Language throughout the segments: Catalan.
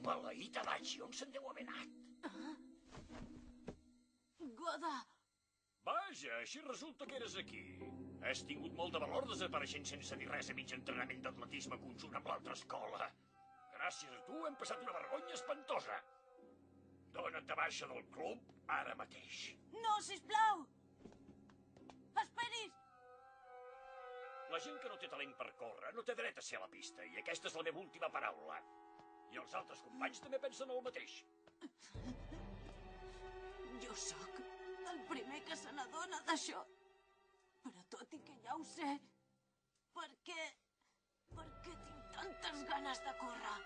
Maleït Adachi, on se'n deu haver anat? Goda! Vaja, així resulta que eres aquí. Has tingut molt de valor desapareixent sense dir res a mig entrenament d'atletisme conjunt amb l'altra escola. Gràcies a tu hem passat una vergonya espantosa. Dona't de baixa del club ara mateix. No, sisplau! Esperis! La gent que no té talent per córrer no té dret a ser a la pista, i aquesta és la meva última paraula. I els altres companys també pensen el mateix. Jo sóc el primer que se n'adona d'això. Però tot i que ja ho sé, per què tinc tantes ganes de córrer?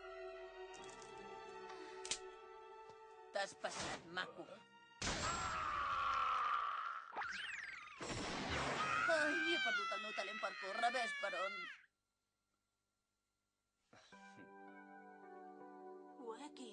T'has passat, maco. Ai, he perdut el meu talent per córrer, ves per on. Ueki.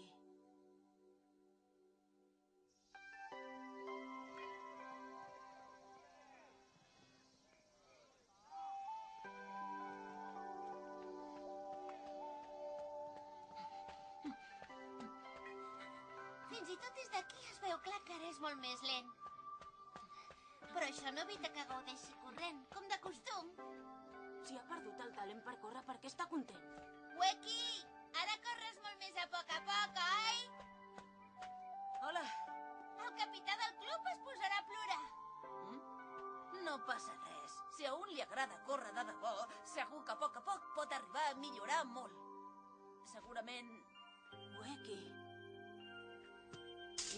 Fins i tot des d'aquí es veu clar que ara és molt més lent. Però això no evita que gaudeixi corrent, com de costum. Si ha perdut el talent per córrer, per què està content? Ueki, ara corres molt més a poc, oi? Hola. El capità del club es posarà a plorar. No passa res. Si a un li agrada córrer de debò, segur que a poc pot arribar a millorar molt. Segurament... Ueki.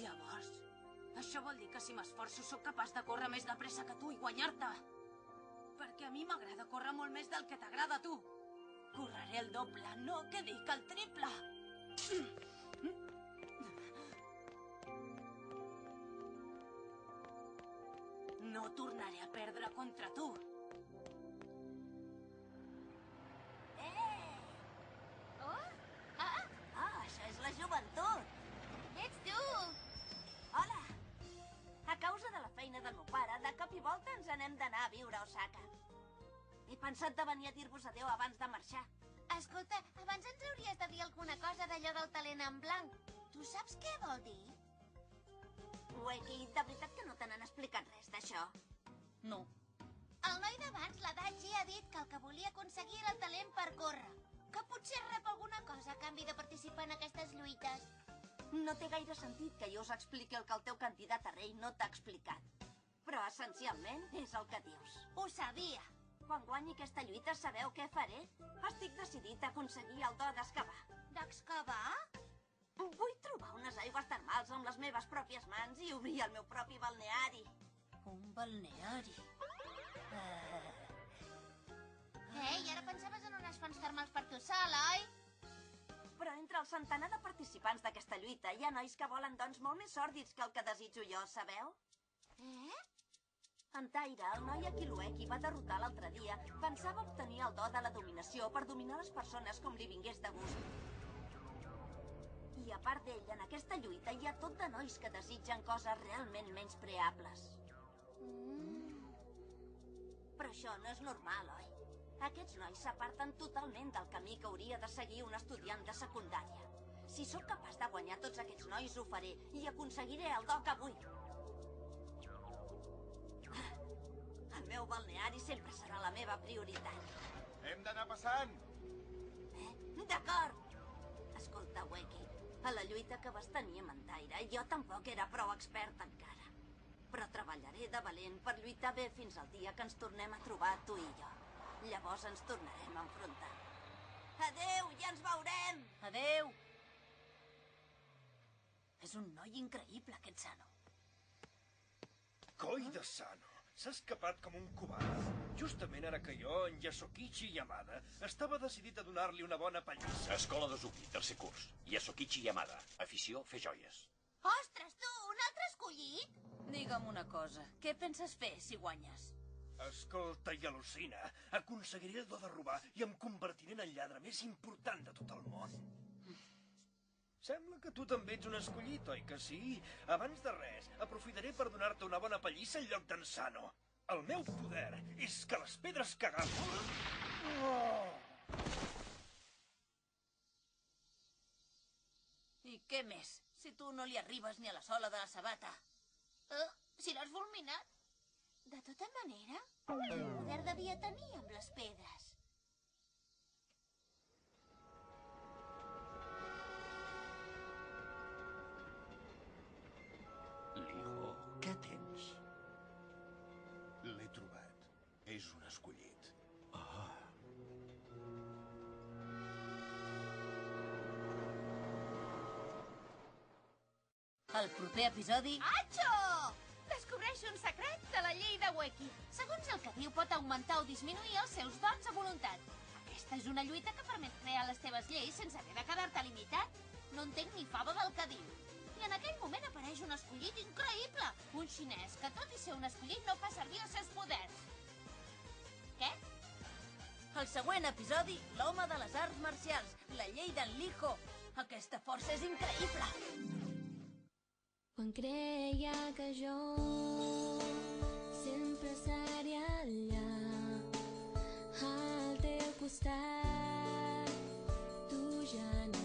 Llavors, això vol dir que si m'esforço sóc capaç de córrer més de pressa que tu i guanyar-te. Perquè a mi m'agrada córrer molt més del que t'agrada a tu. Correré el doble, no que dic el triple. No tornaré a perdre contra tu. Això és la joventut. Ets tu! Hola! A causa de la feina del meu pare, de cop i volta ens n'hem d'anar a viure a Osaka. He pensat de venir a dir-vos adéu abans de marxar. Escolta, abans ens hauries de dir alguna cosa d'allò del talent en blanc. Tu saps què vol dir? Ueki, de veritat que no te n'han explicat res d'això? No. El noi d'abans, l'Adachi, ha dit que el que volia aconseguir era el talent per córrer. Que potser rep alguna cosa a canvi de participar en aquestes lluites. No té gaire sentit que jo us expliqui el que el teu candidat a rei no t'ha explicat. Però essencialment és el que dius. Ho sabia. Quan guanyi aquesta lluita sabeu què faré? Estic decidit a aconseguir el do d'excavar. D'excavar? Vull trobar unes aigües termals amb les meves pròpies mans i obrir el meu propi balneari. Un balneari? Ei, ara pensaves en unes fonts termals per tu sol, oi? Però entre el centenar de participants d'aquesta lluita hi ha nois que volen dons molt més sòrdids que el que desitjo jo, sabeu? En Taira, el noi a qui l'Ueki va derrotar l'altre dia, pensava obtenir el do de la dominació per dominar les persones com li vingués de gust. I a part d'ell, en aquesta lluita hi ha tot de nois que desitgen coses realment menyspreables. Però això no és normal, oi? Aquests nois s'aparten totalment del camí que hauria de seguir un estudiant de secundària. Si sóc capaç de guanyar tots aquests nois, ho faré i aconseguiré el do que vull. El meu balneari sempre serà la meva prioritat. Hem d'anar passant. D'acord. Escolta, Ueki, a la lluita que vas tenir amb en Taira, jo tampoc era prou expert encara. Però treballaré de valent per lluitar bé fins al dia que ens tornem a trobar tu i jo. Llavors ens tornarem a enfrontar. Adéu, ja ens veurem! Adéu! És un noi increïble, aquest Sano. Coi de Sano! S'ha escapat com un covard. Justament ara que jo, en Yasukichi Yamada, estava decidit a donar-li una bona pallissa. Escola d'Ozuki, tercer curs. Yasukichi Yamada, afició, fer joies. Ostres, tu, un altre escollit? Digue'm una cosa, què penses fer si guanyes? Escolta i al·lucina, aconseguiré el do de robar i em convertiré en el lladre més important de tot el món. Sembla que tu també ets un escollit, oi que sí? Abans de res, aprofitaré per donar-te una bona pallissa en lloc d'en Sano. El meu poder és que les pedres que agafo... Oh! què més? Si tu no li arribes ni a la sola de la sabata. Si l'has fulminat? De tota manera, quin poder devia tenir amb les pedres? Liho, què tens? L'he trobat. És un escollit. Al proper episodi... Atxo! Descobreixo un secret de la llei de Weki. Segons el que diu, pot augmentar o disminuir els seus dots a voluntat. Aquesta és una lluita que permet crear les teves lleis sense haver de quedar-te limitat. No entenc ni fava del que diu. I en aquell moment apareix un escollit increïble. Un xinès que, tot i ser un escollit, no fa servir els seus poders. Què? Al següent episodi, l'home de les arts marcials, la llei d'en Liho. Aquesta força és increïble. Quan creia que jo sempre seria allà al teu costat, tu ja no